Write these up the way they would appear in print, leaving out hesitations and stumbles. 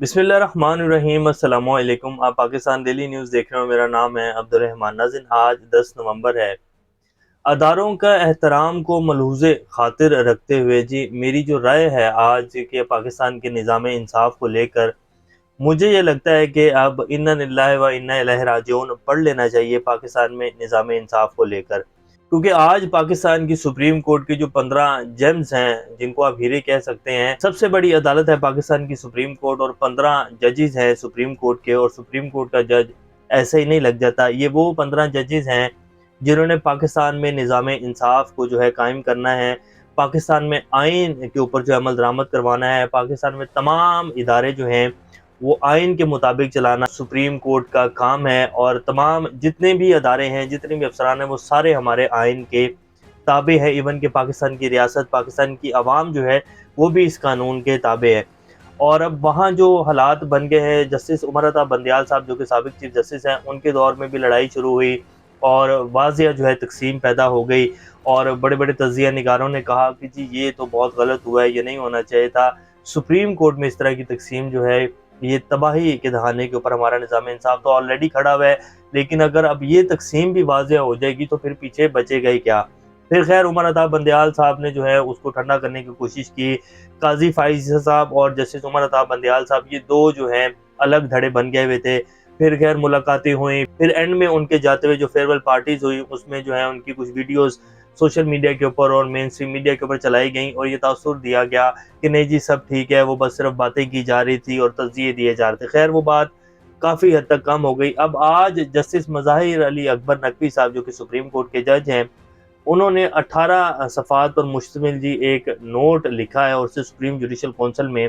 बिस्मिल्लाहिर्रहमानिर्रहीम अस्सलामु अलैकुम। आप पाकिस्तान डेली न्यूज़ देख रहे हो। मेरा नाम है अब्दुर्रहमान नाज़िन। आज 10 नवंबर है। अदारों का एहतराम को मलहूज़े खातिर रखते हुए जी मेरी जो राय है आज के पाकिस्तान के निज़ाम इंसाफ को लेकर, मुझे ये लगता है कि अब इन्ना लिल्लाहि व इन्ना इलैहि राजिऊन पढ़ लेना चाहिए पाकिस्तान में निज़ाम इंसाफ को लेकर। क्योंकि आज पाकिस्तान की सुप्रीम कोर्ट की जो 15 जजेस हैं, जिनको आप हीरे कह सकते हैं, सबसे बड़ी अदालत है पाकिस्तान की सुप्रीम कोर्ट, और 15 जजेस हैं सुप्रीम कोर्ट के। और सुप्रीम कोर्ट का जज ऐसे ही नहीं लग जाता। ये वो 15 जजेस हैं जिन्होंने पाकिस्तान में निज़ाम इंसाफ को जो है कायम करना है, पाकिस्तान में आइन के ऊपर जो अमल दरामद करवाना है, पाकिस्तान में तमाम इदारे जो हैं वो आइन के मुताबिक चलाना सुप्रीम कोर्ट का काम है। और तमाम जितने भी अदारे हैं, जितने भी अफसरान हैं, वो सारे हमारे आइन के ताबे है। इवन के पाकिस्तान की रियासत, पाकिस्तान की आवाम जो है वो भी इस कानून के ताबे है। और अब वहाँ जो हालात बन गए हैं, जस्टिस उमर अता बंदियाल साहब जो कि साबिक चीफ जस्टिस हैं, उनके दौर में भी लड़ाई शुरू हुई और वाज़िया जो है तकसीम पैदा हो गई। और बड़े बड़े तजिया निगारों ने कहा कि जी ये तो बहुत गलत हुआ है, ये नहीं होना चाहिए था। सुप्रीम कोर्ट में इस तरह की तकसीम जो है, ये तबाही के दहाने के ऊपर हमारा निज़ाम इंसाफ तो ऑलरेडी खड़ा हुआ है, लेकिन अगर अब ये तकसीम भी वाज़िया हो जाएगी तो फिर पीछे बचेगा ही क्या। फिर खैर उमर अता बंदियाल साहब ने जो है उसको ठंडा करने की कोशिश की। काजी फाइज साहब और जस्टिस उमर अता बंदियाल साहब, ये दो जो हैं अलग धड़े बन गए हुए थे। फिर खैर मुलाकातें हुई, फिर एंड में उनके जाते हुए जो फेयरवेल पार्टीज हुई, उसमें जो है उनकी कुछ वीडियोस सोशल मीडिया के ऊपर और मेन स्ट्रीम मीडिया के ऊपर चलाई गई, और ये तासुर दिया गया कि नहीं जी सब ठीक है, वो बस सिर्फ बातें की जा रही थी और तज़किये दिए जा रहे थे। खैर वो बात काफ़ी हद तक कम हो गई। अब आज जस्टिस मज़ाहिर अली अकबर नकवी साहब जो कि सुप्रीम कोर्ट के जज हैं, उन्होंने 18 सफ़हात पर मुश्तमिल जी एक नोट लिखा है और उसे सुप्रीम जुडिशल कौंसिल में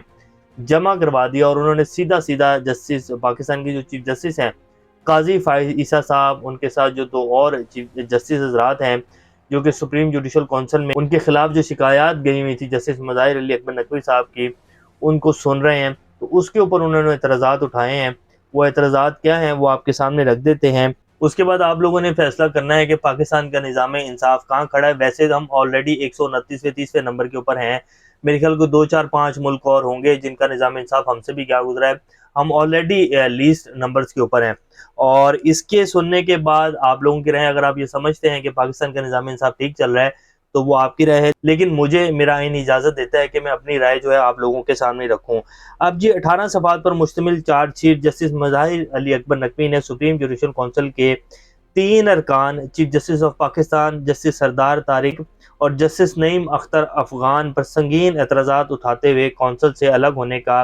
जमा करवा दिया। और उन्होंने सीधा सीधा जस्टिस पाकिस्तान के जो चीफ जस्टिस हैं काजी फाइज ईसा साहब, उनके साथ जो दो और चीफ जस्टिस हजरात हैं जो कि सुप्रीम जुडिशल कौंसिल में उनके खिलाफ जो शिकायत गई हुई थी जस्टिस मज़ाहिर अली अकबर नकवी साहब की, उनको सुन रहे हैं। तो उसके ऊपर उन्होंने एतराज़ात उठाए हैं। वो एतराज़ात क्या हैं वो आपके सामने रख देते हैं। उसके बाद आप लोगों ने फैसला करना है कि पाकिस्तान का निज़ाम इंसाफ कहाँ खड़ा है। वैसे हम ऑलरेडी 129वें 30वें नंबर के ऊपर हैं। मेरे ख्याल को 2 4 5 मुल्क और होंगे जिनका निज़ाम इंसाफ हमसे भी क्या गुजरा है। हम ऑलरेडी लीस्ट नंबर्स के ऊपर हैं। और इसके सुनने के बाद आप लोगों की राय, अगर आप ये समझते हैं कि पाकिस्तान का निज़ाम इंसाफ ठीक चल रहा है तो वो आपकी राय है, लेकिन मुझे मेरा आइन इजाज़त देता है कि मैं अपनी राय जो है आप लोगों के सामने रखूँ। अब जी 18 सफ़हात पर मुश्तमिल चार्जशीट जस्टिस मज़ाहिर अली अकबर नकवी ने सुप्रीम जुडिशल कौंसिल के 3 अरकान chief justice of Pakistan justice Sardar Tariq और जस्टिस नईम अख्तर अफगान पर संगीन एतराज़ात उठाते हुए कौंसिल से अलग होने का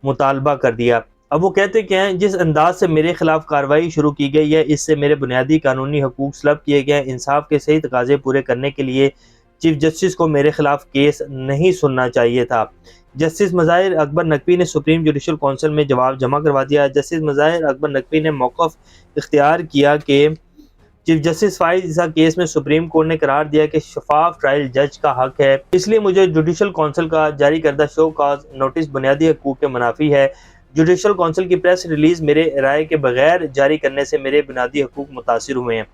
मुतालबा कर दिया। अब वो कहते क्या हैं, जिस अंदाज से मेरे खिलाफ कार्रवाई शुरू की गई है, इससे मेरे बुनियादी कानूनी हकूक सलब किए गए। इंसाफ के सही तकाजे पूरे करने के लिए चीफ जस्टिस को मेरे खिलाफ केस नहीं सुनना चाहिए था। जस्टिस मज़ाहिर अकबर नकवी ने सुप्रीम जुडिशल कौंसिल में जवाब जमा करवा दिया। जस्टिस मज़ाहिर अकबर नकवी ने मौक़िफ़ इख्तियार किया कि चीफ जस्टिस फाइज ईसा केस में सुप्रीम कोर्ट ने करार दिया कि शफाफ ट्रायल जज का हक है, इसलिए मुझे जुडिशल कौंसिल का जारी करदा शो काज नोटिस बुनियादी हकूक के मुनाफी है। जुडिशल कौंसिल की प्रेस रिलीज मेरे राय के बगैर जारी करने से मेरे बुनियादी हकूक मुतासिर हुए हैं।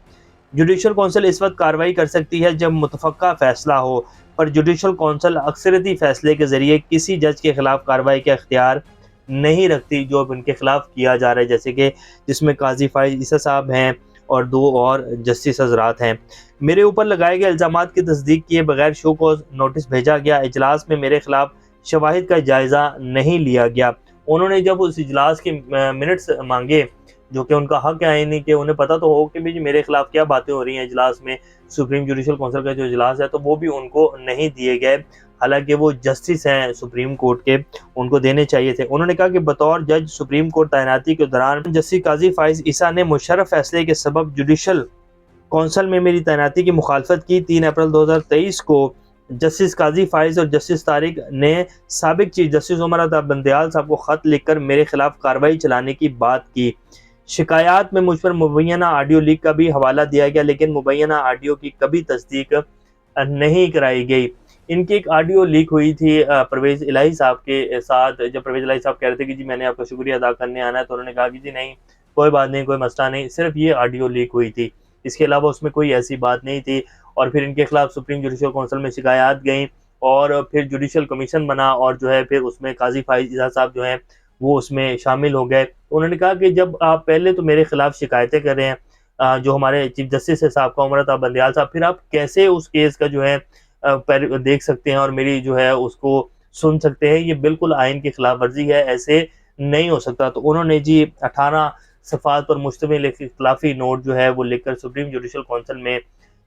जुडिशल कौंसिल इस वक्त कार्रवाई कर सकती है जब मुतफ़क्का फैसला हो, पर जुडिशल कौंसिल अक्सरती फैसले के जरिए किसी जज के खिलाफ कार्रवाई का इख्तियार नहीं रखती जो अब इनके खिलाफ किया जा रहा है, जैसे कि जिसमें काजी फाइज ईसा साहब हैं और दो और जस्टिस हजरात हैं। मेरे ऊपर लगाए गए इल्ज़ामात की तस्दीक किए बगैर शो को नोटिस भेजा गया। इजलास में मेरे खिलाफ शवाहिद का जायज़ा नहीं लिया गया। उन्होंने जब उस इजलास के मिनट्स मांगे, जो कि उनका हक है, नहीं कि उन्हें पता तो हो कि भी मेरे खिलाफ क्या बातें हो रही हैं इजलास में, सुप्रीम जुडिशल कौंसिल का जो इजलास है, तो वो भी उनको नहीं दिए गए। हालांकि वो जस्टिस हैं सुप्रीम कोर्ट के, उनको देने चाहिए थे। उन्होंने कहा कि बतौर जज सुप्रीम कोर्ट तैनाती के दौरान जस्टिस काजी फाइज ईसा ने मुशर्रफ फैसले के सबब जुडिशल कौंसिल में मेरी तैनाती की मुखालफत की। 3 अप्रैल 2023 को जस्टिस काजी फाइज और जस्टिस तारिक ने साबिक चीफ जस्टिस उमर अता बंदियाल साहब को ख़त लिखकर मेरे खिलाफ कार्रवाई चलाने की बात की। शिकायत में मुझ पर मुबैना ऑडियो लीक का भी हवाला दिया गया, लेकिन मुबैना ऑडियो की कभी तस्दीक नहीं कराई गई। इनकी एक ऑडियो लीक हुई थी परवेज़ इलाही साहब के साथ, जब परवेज़ इलाही साहब कह रहे थे कि जी मैंने आपका शुक्रिया अदा करने आना है, तो उन्होंने कहा कि जी नहीं, कोई बात नहीं, कोई मसला नहीं, सिर्फ ये ऑडियो लीक हुई थी, इसके अलावा उसमें कोई ऐसी बात नहीं थी। और फिर इनके खिलाफ सुप्रीम जुडिशल कौंसिल में शिकायत गई और फिर जुडिशल कमीशन बना और जो है फिर उसमें काजी फाइज ईसा साहब जो हैं वो उसमें शामिल हो गए। उन्होंने कहा कि जब आप पहले तो मेरे खिलाफ शिकायतें कर रहे हैं, जो हमारे चीफ जस्टिस है साहब का उमर बंदयाल साहब, फिर आप कैसे उस केस का जो है देख सकते हैं और मेरी जो है उसको सुन सकते हैं? ये बिल्कुल आइन की खिलाफ वर्जी है, ऐसे नहीं हो सकता। तो उन्होंने जी 18 सफ़ात पर मुश्तमिल एक इख्तिलाफी नोट जो है वो लिखकर सुप्रीम जुडिशल काउंसिल में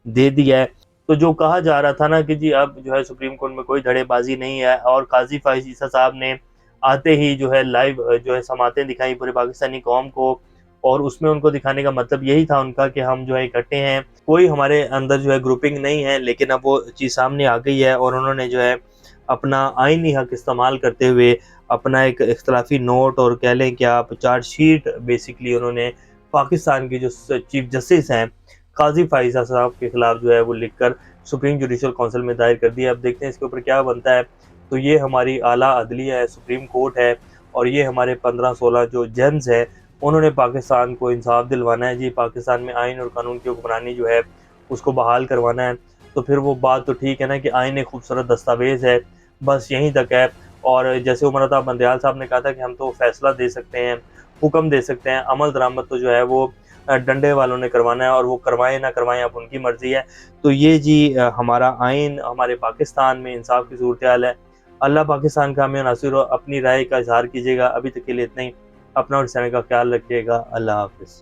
दे दिया है। तो जो कहा जा रहा था ना कि जी अब जो है सुप्रीम कोर्ट में कोई धड़ेबाज़ी नहीं है, और काज़ी फ़ाइज़ ईसा साहब ने आते ही जो है लाइव जो है समातें दिखाई पूरे पाकिस्तानी कौम को, और उसमें उनको दिखाने का मतलब यही था उनका कि हम जो है इकट्ठे हैं, कोई हमारे अंदर जो है ग्रुपिंग नहीं है। लेकिन अब वो चीज़ सामने आ गई है और उन्होंने जो है अपना आईनी हक इस्तेमाल करते हुए अपना एक इख्तिलाफी नोट, और कह लें कि आप चार्जशीट बेसिकली उन्होंने पाकिस्तान के जो चीफ जस्टिस हैं काजी फाइजा साहब के खिलाफ जो है वो लिखकर सुप्रीम जुडिशल काउंसिल में दायर कर दिया। अब देखते हैं इसके ऊपर क्या बनता है। तो ये हमारी आला अदलिया है, सुप्रीम कोर्ट है, और ये हमारे 15-16 जो जज है, उन्होंने पाकिस्तान को इंसाफ दिलवाना है जी, पाकिस्तान में आइन और कानून की हुक्मरानी जो है उसको बहाल करवाना है। तो फिर वो बात तो ठीक है ना कि आइन एक खूबसूरत दस्तावेज़ है, बस यहीं तक है। और जैसे उमर अता बंदयाल साहब ने कहा था कि हम तो फैसला दे सकते हैं, हुक्म दे सकते हैं, अमल दरामद तो जो है वो डंडे वालों ने करवाना है, और वो करवाएँ ना करवाएँ अब उनकी मर्ज़ी है। तो ये जी हमारा आइन हमारे पाकिस्तान में इंसाफ की सूरत-ए-हाल है। अल्लाह पाकिस्तान का हमें नासिर हो, अपनी राय का इज़हार कीजिएगा। अभी तक के लिए इतना ही। अपना और इस चैनल का ख़्याल रखिएगा। अल्लाह हाफ़िज़।